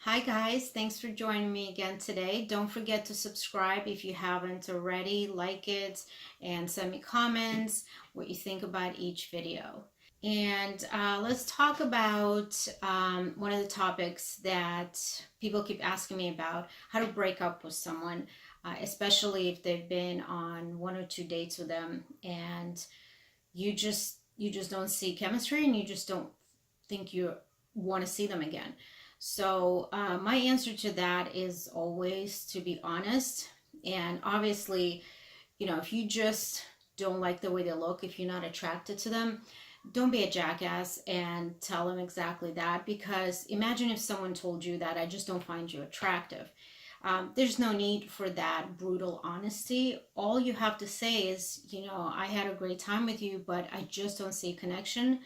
Hi guys, thanks for joining me again today. Don't forget to subscribe if you haven't already, like it, and send me comments what you think about each video. And let's talk about one of the topics that people keep asking me about, how to break up with someone, especially if they've been on one or two dates with them and you just don't see chemistry and you just don't think you want to see them again. So, my answer to that is always to be honest. And obviously, if you just don't like the way they look, if you're not attracted to them, don't be a jackass and tell them exactly that. Because imagine if someone told you that I just don't find you attractive. There's no need for that brutal honesty. All you have to say is, I had a great time with you, but I just don't see a connection.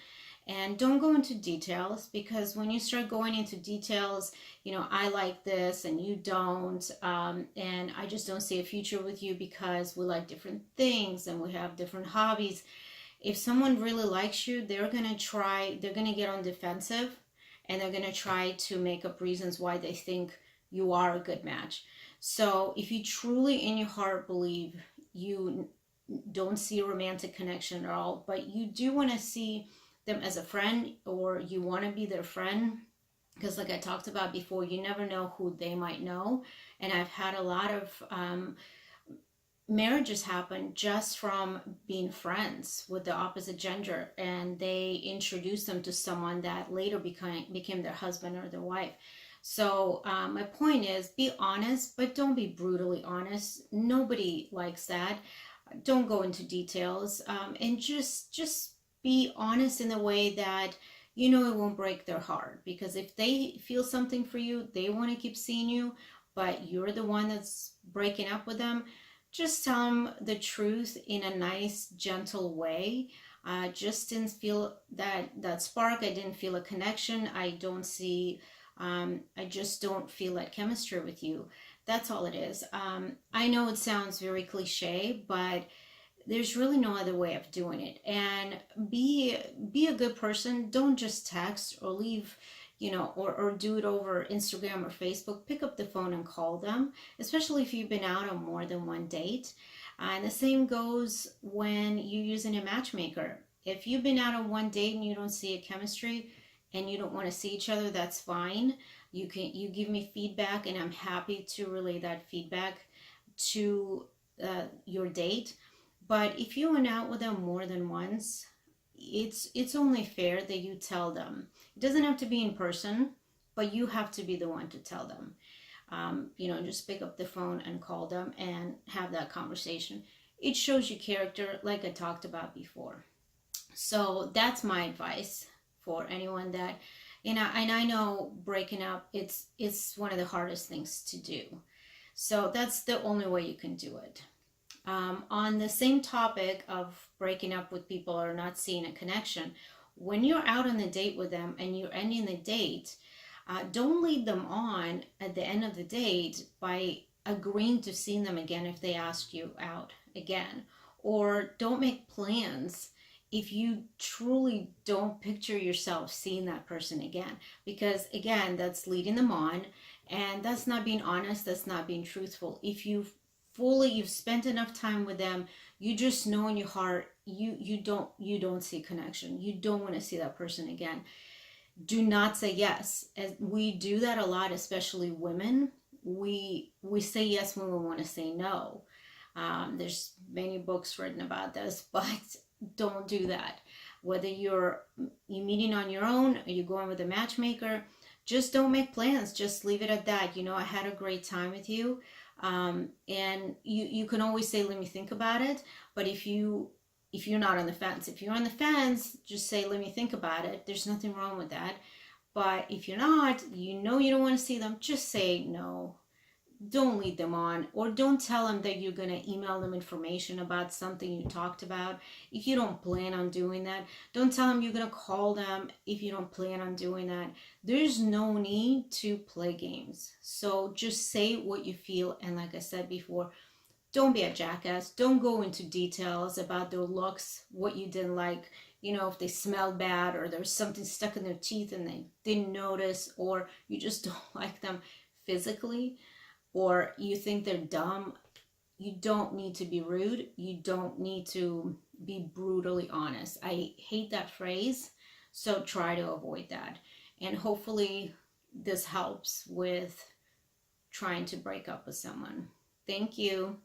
And don't go into details, because when you start going into details, I like this and you don't, and I just don't see a future with you because we like different things and we have different hobbies. If someone really likes you, they're gonna get on defensive, and they're gonna try to make up reasons why they think you are a good match. So if you truly in your heart believe you don't see a romantic connection at all, but you do want to see them as a friend, or you want to be their friend, because like I talked about before, you never know who they might know. And I've had a lot of marriages happen just from being friends with the opposite gender, and they introduce them to someone that later became their husband or their wife. So my point is, be honest, but don't be brutally honest. Nobody likes that. Don't go into details, and just be honest in a way that it won't break their heart. Because if they feel something for you, they want to keep seeing you, but you're the one that's breaking up with them, just tell them the truth in a nice, gentle way. I just didn't feel that spark. I didn't feel a connection. I just don't feel that chemistry with you. That's all it is. I know it sounds very cliche, but there's really no other way of doing it. And be a good person. Don't just text or leave, or do it over Instagram or Facebook. Pick up the phone and call them, especially if you've been out on more than one date. And the same goes when you're using a matchmaker. If you've been out on one date and you don't see a chemistry and you don't want to see each other, that's fine. You give me feedback, and I'm happy to relay that feedback to your date. But if you went out with them more than once, it's only fair that you tell them. It doesn't have to be in person, but you have to be the one to tell them. Just pick up the phone and call them and have that conversation. It shows you character, like I talked about before. So that's my advice for anyone that, and I know breaking up, it's one of the hardest things to do. So that's the only way you can do it. On the same topic of breaking up with people or not seeing a connection, when you're out on a date with them and you're ending the date, don't lead them on at the end of the date by agreeing to seeing them again if they ask you out again. Or don't make plans if you truly don't picture yourself seeing that person again. Because again, that's leading them on, and that's not being honest, that's not being truthful. If you've spent enough time with them, you just know in your heart you don't see connection, you don't want to see that person again, do not say yes. As we do that a lot, especially women, we say yes when we want to say no. There's many books written about this, but don't do that. Whether you're meeting on your own or you're going with a matchmaker, just don't make plans. Just leave it at that. I had a great time with you. And you can always say, let me think about it. But if you're not on the fence, if you're on the fence, just say, let me think about it. There's nothing wrong with that. But if you're not, you don't want to see them, just say no. Don't lead them on, or don't tell them that you're going to email them information about something you talked about if you don't plan on doing that. Don't tell them you're going to call them if you don't plan on doing that. There's no need to play games. So just say what you feel, and like I said before, don't be a jackass. Don't go into details about their looks, what you didn't like. if they smell bad, or there's something stuck in their teeth and they didn't notice, or you just don't like them physically, or you think they're dumb, you don't need to be rude. You don't need to be brutally honest. I hate that phrase, so try to avoid that. And hopefully this helps with trying to break up with someone. Thank you.